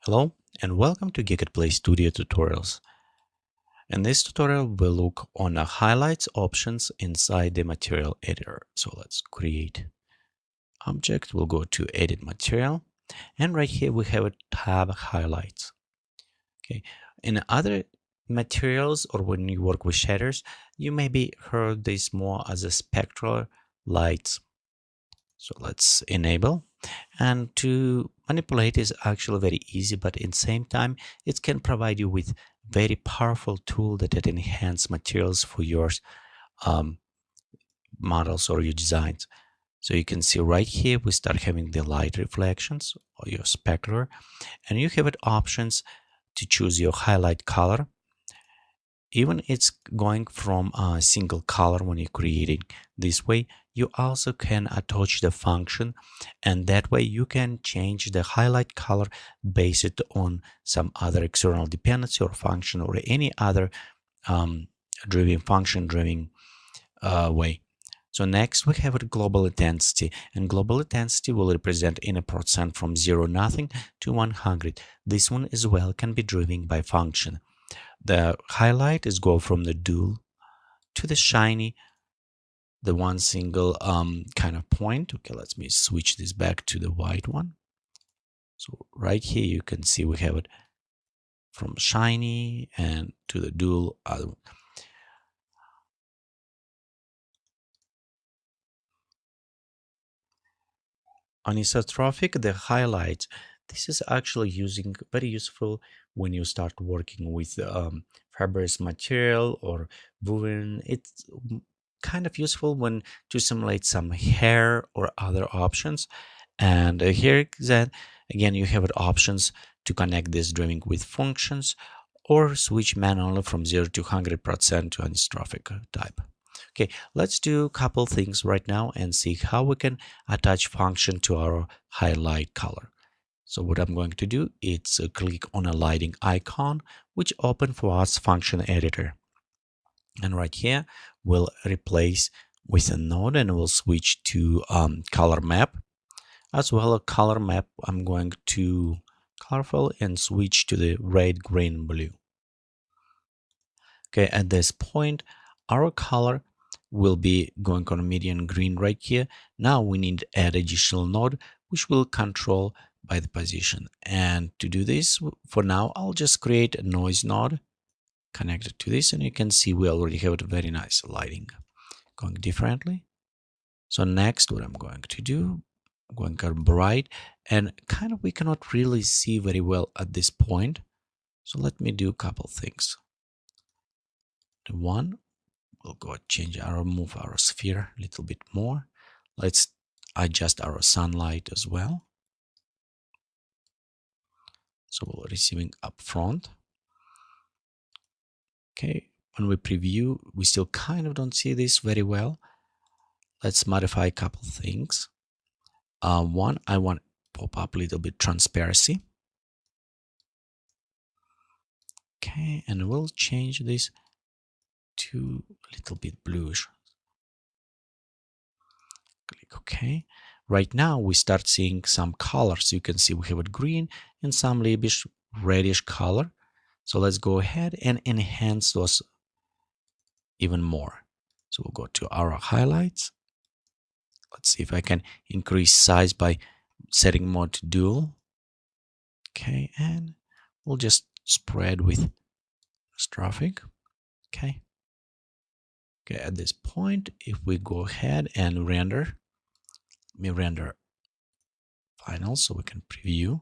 Hello and welcome to GeekatPlay Studio Tutorials. In this tutorial, we'll look on the highlights options inside the material editor. So let's create object. We'll go to Edit Material, and right here we have a tab Highlights. Okay. In other materials or when you work with shaders, you maybe heard this more as a spectral lights. So let's enable. And to manipulate is actually very easy, but at the same time, it can provide you with very powerful tool that enhance materials for your models or your designs. So you can see right here, we start having the light reflections or your specular, and you have it options to choose your highlight color. Even it's going from a single color when you're creating this way, you also can attach the function, and that way you can change the highlight color based on some other external dependency or function or any other function-driven way. So next we have a global intensity, and global intensity will represent in a percent from 0 nothing to 100. This one as well can be driven by function. The highlight is go from the dual to the shiny, the one single kind of point. Okay, let me switch this back to the white one. So right here you can see we have it from shiny and to the dual. Anisotrophic, the highlights. This is actually very useful when you start working with fibrous material or woven. It's kind of useful when to simulate some hair or other options. And here then again you have options to connect this drawing with functions or switch manually from 0 to 100% to anisotrophic type. Okay, let's do a couple things right now and see how we can attach function to our highlight color. So what I'm going to do is click on a lighting icon, which open for us function editor. And right here, we'll replace with a node and we'll switch to color map. As well as color map, I'm going to colorful and switch to the red, green, blue. Okay, at this point, our color will be going on median green right here. Now we need to add additional node, which will control by the position. And to do this, for now, I'll just create a noise node connected to this, and you can see we already have a very nice lighting going differently. So next, what I'm going to do, I'm going to bright, and kind of we cannot really see very well at this point. So let me do a couple things. The one, we'll go move our sphere a little bit more. Let's adjust our sunlight as well. So we're receiving up front. Okay, when we preview, we still kind of don't see this very well. Let's modify a couple things. One, I want pop up a little bit transparency. Okay, and we'll change this to a little bit bluish. Click OK. Right now we start seeing some colors. You can see we have a green and some reddish color. So let's go ahead and enhance those even more. So we'll go to our highlights. Let's see if I can increase size by setting mode to dual. Okay, and we'll just spread with traffic. Okay. Okay, at this point, if we go ahead and render, let me render final so we can preview.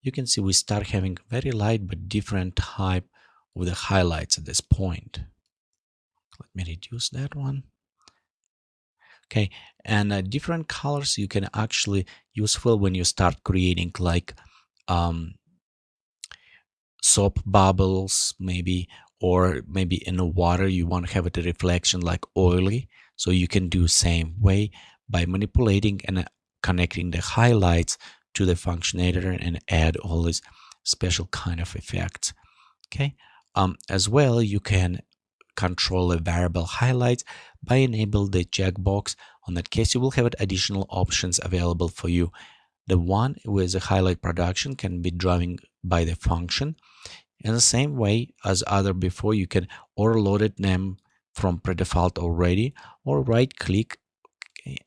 You can see we start having very light but different type of the highlights at this point. Let me reduce that one. Okay, and different colors you can actually useful when you start creating like soap bubbles maybe, or maybe in the water you want to have it a reflection like oily. So you can do same way by manipulating and connecting the highlights to the function editor and add all these special kind of effects. Okay, as well you can control the variable highlights by enable the checkbox. On that case, you will have additional options available for you The one with the highlight production can be driven by the function. In the same way as other before, you can or load them from pre-default already, or right click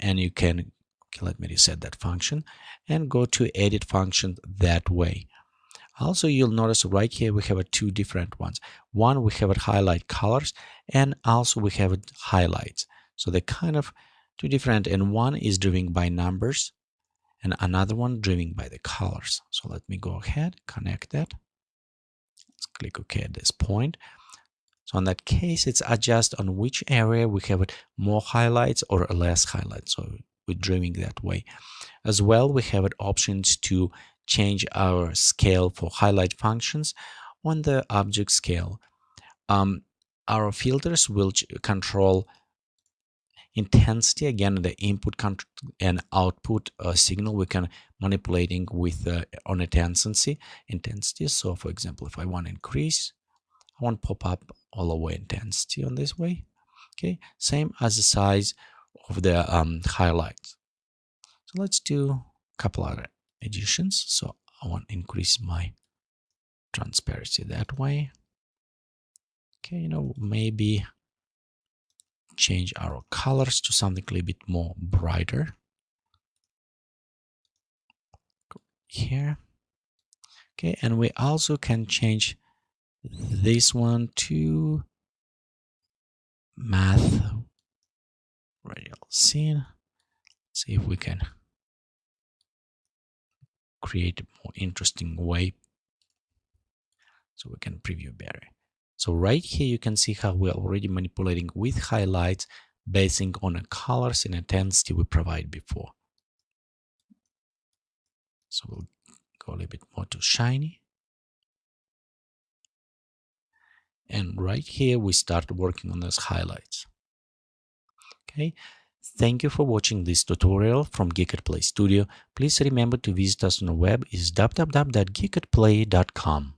and you can, okay, let me reset that function and go to edit function that way. Also, you'll notice right here we have two different ones. One, we have highlight colors, and also we have highlights. So they're kind of two different, and one is driven by numbers and another one driven by the colors. So let me go ahead, connect that. Let's click OK at this point. So in that case, it's adjust on which area we have more highlights or less highlights. So we're driving that way. As well, we have options to change our scale for highlight functions on the object scale. Our filters will control intensity, again, the input and output signal we can manipulating with on intensity. So for example, if I want to increase, I want to pop up all the way intensity on this way. Okay, same as the size of the highlights. So let's do a couple other additions. So I want to increase my transparency that way. Okay, maybe change our colors to something a little bit more brighter here. Okay, and we also can change this one to math radial scene. See if we can create a more interesting way so we can preview better. So right here you can see how we're already manipulating with highlights basing on the colors and intensity we provided before. So we'll go a little bit more to shiny. And right here we start working on those highlights. Okay, thank you for watching this tutorial from GeekatPlay Studio. Please remember to visit us on the web is www.geekatplay.com.